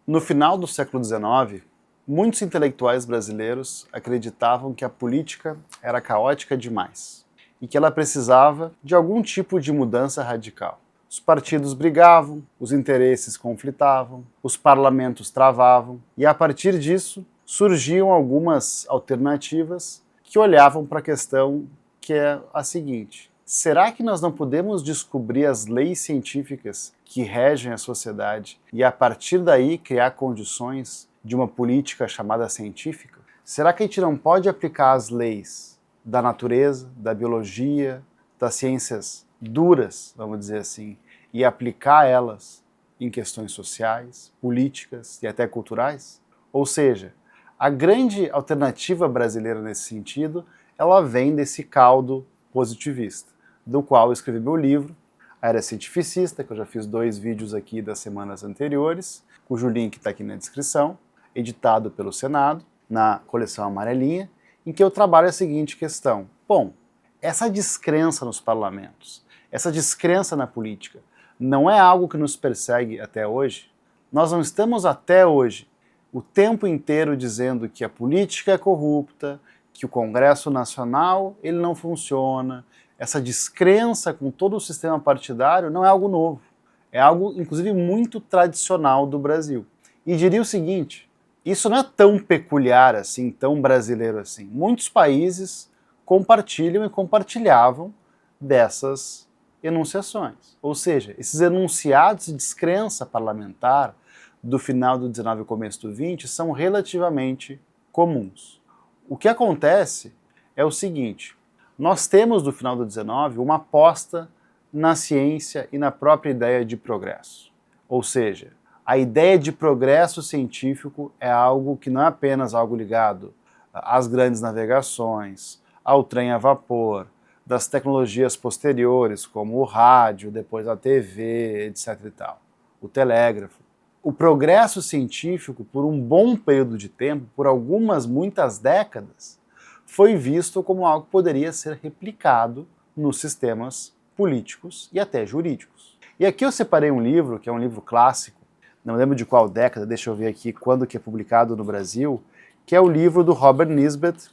No final do século XIX, muitos intelectuais brasileiros acreditavam que a política era caótica demais e que ela precisava de algum tipo de mudança radical. Os partidos brigavam, os interesses conflitavam, os parlamentos travavam, e a partir disso surgiam algumas alternativas que olhavam para a questão que é a seguinte: será que nós não podemos descobrir as leis científicas que regem a sociedade e a partir daí criar condições de uma política chamada científica? Será que a gente não pode aplicar as leis da natureza, da biologia, das ciências duras, vamos dizer assim, e aplicar elas em questões sociais, políticas e até culturais? Ou seja, a grande alternativa brasileira nesse sentido, ela vem desse caldo positivista, do qual eu escrevi meu livro, A Era Cientificista, que eu já fiz 2 vídeos aqui das semanas anteriores, cujo link está aqui na descrição, editado pelo Senado, na coleção amarelinha, em que eu trabalho a seguinte questão. Bom, essa descrença nos parlamentos, essa descrença na política, não é algo que nos persegue até hoje? Nós não estamos até hoje o tempo inteiro dizendo que a política é corrupta, que o Congresso Nacional ele não funciona. Essa descrença com todo o sistema partidário não é algo novo. É algo, inclusive, muito tradicional do Brasil. E diria o seguinte, isso não é tão peculiar assim, tão brasileiro assim. Muitos países compartilham e compartilhavam dessas enunciações. Ou seja, esses enunciados de descrença parlamentar do final do 19 e começo do 20 são relativamente comuns. O que acontece é o seguinte, nós temos no final do 19 uma aposta na ciência e na própria ideia de progresso. Ou seja, a ideia de progresso científico é algo que não é apenas algo ligado às grandes navegações, ao trem a vapor, das tecnologias posteriores, como o rádio, depois a TV, etc. e tal, o telégrafo. O progresso científico, por um bom período de tempo, por muitas décadas, foi visto como algo que poderia ser replicado nos sistemas políticos e até jurídicos. E aqui eu separei um livro, que é um livro clássico, não lembro de qual década, deixa eu ver aqui quando que é publicado no Brasil, que é o livro do Robert Nisbet,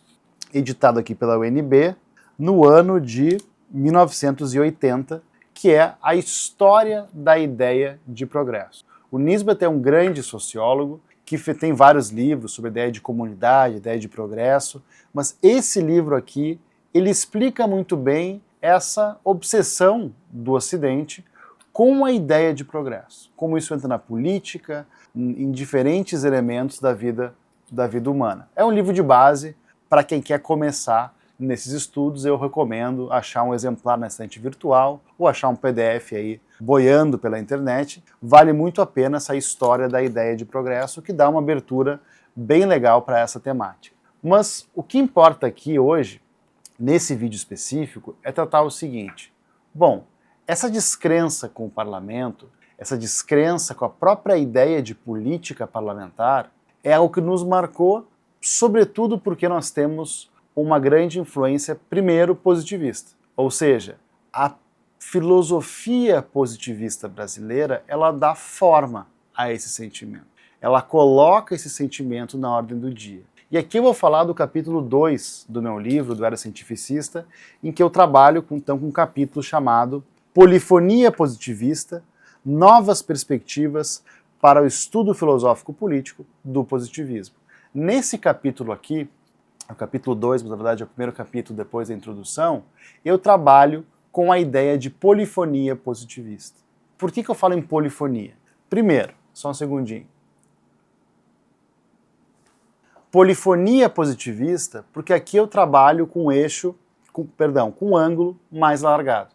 editado aqui pela UNB, no ano de 1980, que é a história da ideia de progresso. O Nisbet é um grande sociólogo que tem vários livros sobre a ideia de comunidade, ideia de progresso, mas esse livro aqui, ele explica muito bem essa obsessão do Ocidente com a ideia de progresso, como isso entra na política, em diferentes elementos da vida humana. É um livro de base para quem quer começar nesses estudos. Eu recomendo achar um exemplar na estante virtual ou achar um PDF aí boiando pela internet. Vale muito a pena essa história da ideia de progresso, que dá uma abertura bem legal para essa temática. Mas o que importa aqui hoje, nesse vídeo específico, é tratar o seguinte. Bom, essa descrença com o parlamento, essa descrença com a própria ideia de política parlamentar, é algo que nos marcou, sobretudo porque nós temos uma grande influência, primeiro, positivista. Ou seja, a filosofia positivista brasileira, ela dá forma a esse sentimento. Ela coloca esse sentimento na ordem do dia. E aqui eu vou falar do capítulo 2 do meu livro, do Era Cientificista, em que eu trabalho com um capítulo chamado Polifonia Positivista, Novas Perspectivas para o Estudo Filosófico Político do Positivismo. Nesse capítulo aqui, o capítulo 2, mas na verdade é o primeiro capítulo depois da introdução, eu trabalho com a ideia de polifonia positivista. Por que eu falo em polifonia? Primeiro, só um segundinho. Polifonia positivista, porque aqui eu trabalho com um ângulo mais alargado.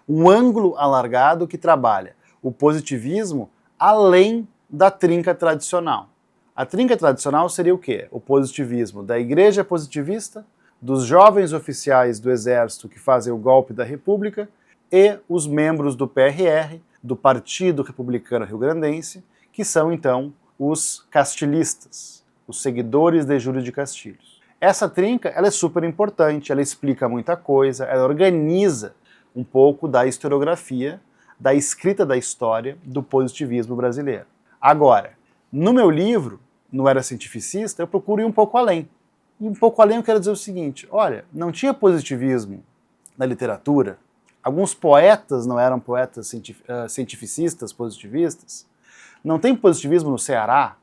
Um ângulo alargado que trabalha o positivismo além da trinca tradicional. A trinca tradicional seria o quê? O positivismo da igreja positivista, dos jovens oficiais do exército que fazem o golpe da República e os membros do PRR, do Partido Republicano Rio-Grandense, que são então os castilistas, os seguidores de Júlio de Castilhos. Essa trinca ela é super importante, ela explica muita coisa, ela organiza um pouco da historiografia, da escrita da história do positivismo brasileiro. Agora, No meu livro, no Era Cientificista, eu procuro ir um pouco além. E um pouco além eu quero dizer o seguinte, olha, não tinha positivismo na literatura, alguns poetas não eram poetas cientificistas, positivistas, não tem positivismo no Ceará,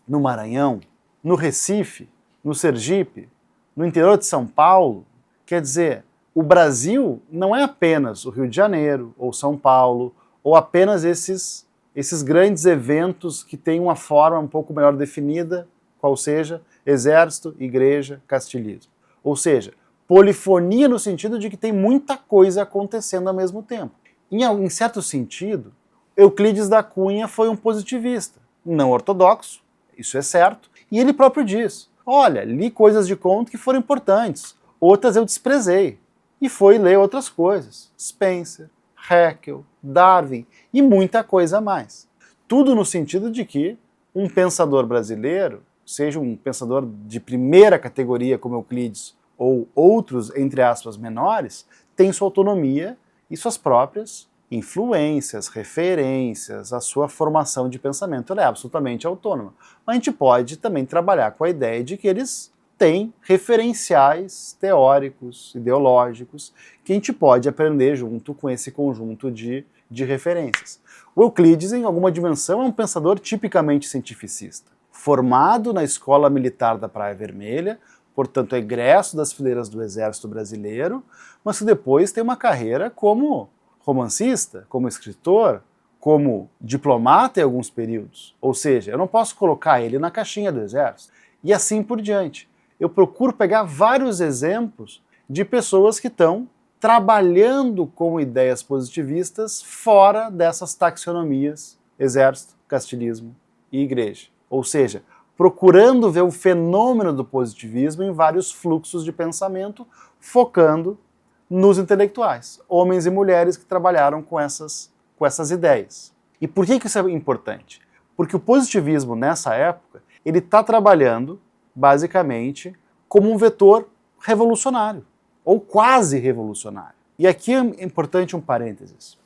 no Maranhão, no Recife, no Sergipe, no interior de São Paulo. Quer dizer, o Brasil não é apenas o Rio de Janeiro, ou São Paulo, ou apenas esses grandes eventos que têm uma forma um pouco melhor definida, qual seja, exército, igreja, castilhismo. Ou seja, polifonia no sentido de que tem muita coisa acontecendo ao mesmo tempo. Em certo sentido, Euclides da Cunha foi um positivista, não ortodoxo, isso é certo, e ele próprio diz, olha, li coisas de Kant que foram importantes, outras eu desprezei, e foi ler outras coisas, Spencer, Haeckel, Darwin e muita coisa mais. Tudo no sentido de que um pensador brasileiro, seja um pensador de primeira categoria como Euclides ou outros, entre aspas, menores, tem sua autonomia e suas próprias influências, referências, a sua formação de pensamento. Ela é absolutamente autônoma. Mas a gente pode também trabalhar com a ideia de que eles têm referenciais teóricos, ideológicos, que a gente pode aprender junto com esse conjunto de referências. O Euclides, em alguma dimensão, é um pensador tipicamente cientificista, formado na Escola Militar da Praia Vermelha, portanto egresso das fileiras do Exército Brasileiro, mas que depois tem uma carreira como romancista, como escritor, como diplomata em alguns períodos. Ou seja, eu não posso colocar ele na caixinha do Exército. E assim por diante. Eu procuro pegar vários exemplos de pessoas que estão trabalhando com ideias positivistas fora dessas taxonomias, exército, castilhismo e igreja. Ou seja, procurando ver o fenômeno do positivismo em vários fluxos de pensamento, focando nos intelectuais, homens e mulheres que trabalharam com essas ideias. E por que isso é importante? Porque o positivismo, nessa época, ele está trabalhando, basicamente, como um vetor revolucionário, ou quase revolucionário. E aqui é importante um parênteses.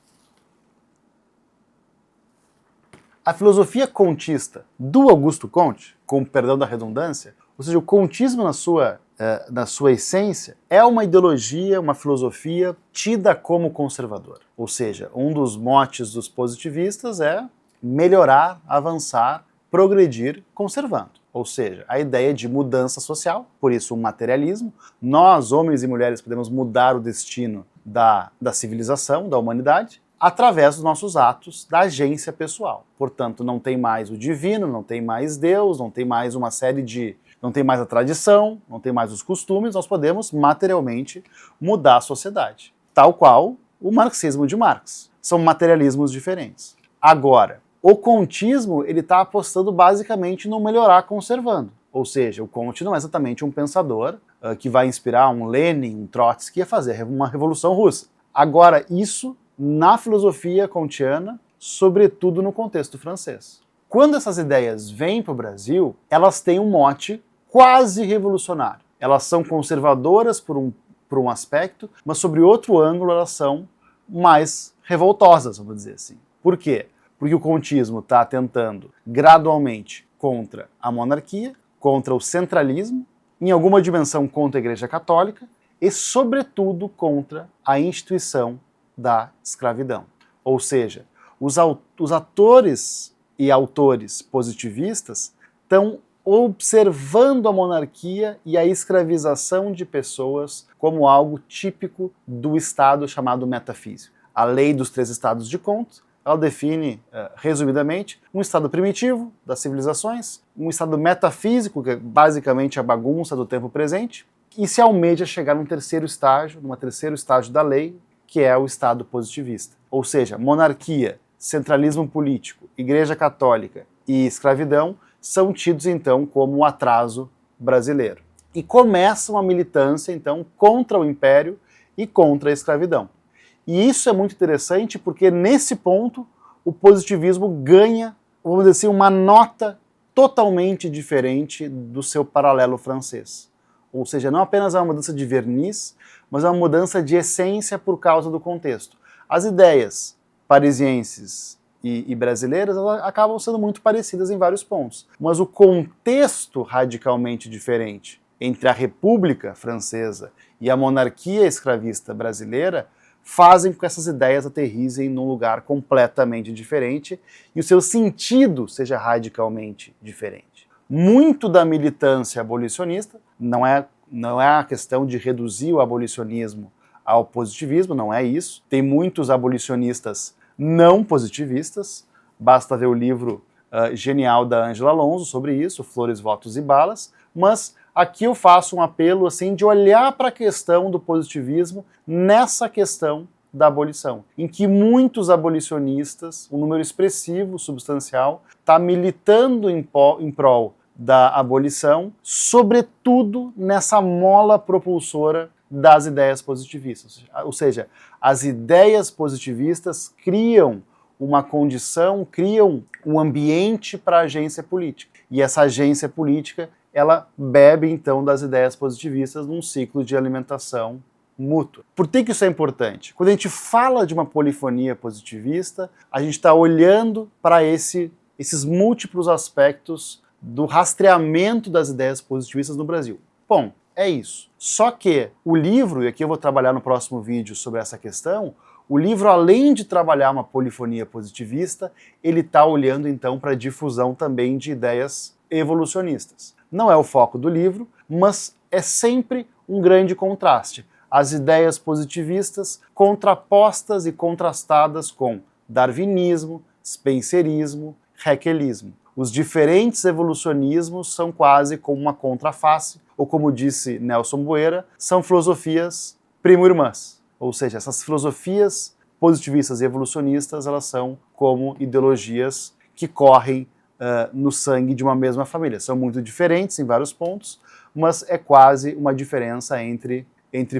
A filosofia contista do Augusto Comte, com perdão da redundância, ou seja, o contismo na sua essência, é uma ideologia, uma filosofia tida como conservadora. Ou seja, um dos motes dos positivistas é melhorar, avançar, progredir conservando. Ou seja, a ideia de mudança social, por isso o materialismo. Nós, homens e mulheres, podemos mudar o destino da civilização, da humanidade, através dos nossos atos da agência pessoal. Portanto, não tem mais o divino, não tem mais Deus, não tem mais uma série de... não tem mais a tradição, não tem mais os costumes, nós podemos materialmente mudar a sociedade. Tal qual o marxismo de Marx. São materialismos diferentes. Agora, o contismo ele está apostando basicamente no melhorar conservando. Ou seja, o Comte não é exatamente um pensador que vai inspirar um Lenin, um Trotsky a fazer uma revolução russa. Agora, isso na filosofia kantiana, sobretudo no contexto francês. Quando essas ideias vêm para o Brasil, elas têm um mote quase revolucionário. Elas são conservadoras por um aspecto, mas sobre outro ângulo elas são mais revoltosas, vamos dizer assim. Por quê? Porque o contismo está tentando gradualmente contra a monarquia, contra o centralismo, em alguma dimensão contra a Igreja Católica e, sobretudo, contra a instituição da escravidão. Ou seja, os atores e autores positivistas estão observando a monarquia e a escravização de pessoas como algo típico do estado chamado metafísico. A lei dos 3 estados de Comte, ela define, resumidamente, um estado primitivo das civilizações, um estado metafísico, que é basicamente a bagunça do tempo presente, e se almeja chegar num terceiro estágio da lei, que é o estado positivista. Ou seja, monarquia, centralismo político, Igreja Católica e escravidão são tidos, então, como um atraso brasileiro. E começa uma militância, então, contra o Império e contra a escravidão. E isso é muito interessante porque, nesse ponto, o positivismo ganha, vamos dizer assim, uma nota totalmente diferente do seu paralelo francês. Ou seja, não apenas é uma mudança de verniz, mas é uma mudança de essência por causa do contexto. As ideias parisienses e brasileiras, elas acabam sendo muito parecidas em vários pontos. Mas o contexto radicalmente diferente entre a República Francesa e a monarquia escravista brasileira fazem com que essas ideias aterrissem num lugar completamente diferente e o seu sentido seja radicalmente diferente. Muito da militância abolicionista não é a questão de reduzir o abolicionismo ao positivismo, não é isso. Tem muitos abolicionistas não positivistas, basta ver o livro genial da Ângela Alonso sobre isso, Flores, Votos e Balas, mas aqui eu faço um apelo assim de olhar para a questão do positivismo nessa questão da abolição, em que muitos abolicionistas, um número expressivo, substancial, está militando em prol da abolição, sobretudo nessa mola propulsora das ideias positivistas. Ou seja, as ideias positivistas criam uma condição, criam um ambiente para a agência política. E essa agência política, ela bebe então das ideias positivistas num ciclo de alimentação mútua. Por que isso é importante? Quando a gente fala de uma polifonia positivista, a gente está olhando para esses múltiplos aspectos do rastreamento das ideias positivistas no Brasil. Bom, é isso. Só que o livro, e aqui eu vou trabalhar no próximo vídeo sobre essa questão, o livro, além de trabalhar uma polifonia positivista, ele está olhando então para a difusão também de ideias evolucionistas. Não é o foco do livro, mas é sempre um grande contraste. As ideias positivistas contrapostas e contrastadas com darwinismo, spencerismo, haeckelismo. Os diferentes evolucionismos são quase como uma contraface, ou como disse Nelson Boeira, são filosofias primo-irmãs. Ou seja, essas filosofias positivistas e evolucionistas, elas são como ideologias que correm no sangue de uma mesma família. São muito diferentes em vários pontos, mas é quase uma diferença entre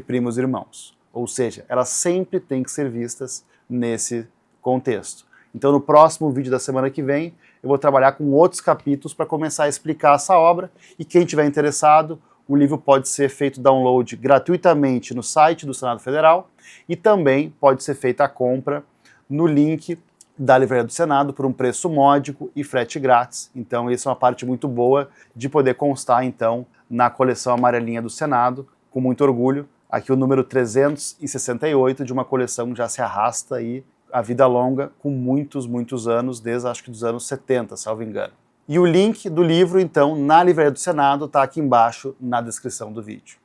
primos e irmãos. Ou seja, elas sempre têm que ser vistas nesse contexto. Então, no próximo vídeo da semana que vem, eu vou trabalhar com outros capítulos para começar a explicar essa obra, e quem tiver interessado, o livro pode ser feito download gratuitamente no site do Senado Federal e também pode ser feita a compra no link da Livraria do Senado por um preço módico e frete grátis. Então, isso é uma parte muito boa de poder constar, então, na coleção amarelinha do Senado, com muito orgulho. Aqui o número 368 de uma coleção que já se arrasta aí a vida longa, com muitos anos, desde acho que dos anos 70, salvo engano. E o link do livro, então, na Livraria do Senado, está aqui embaixo na descrição do vídeo.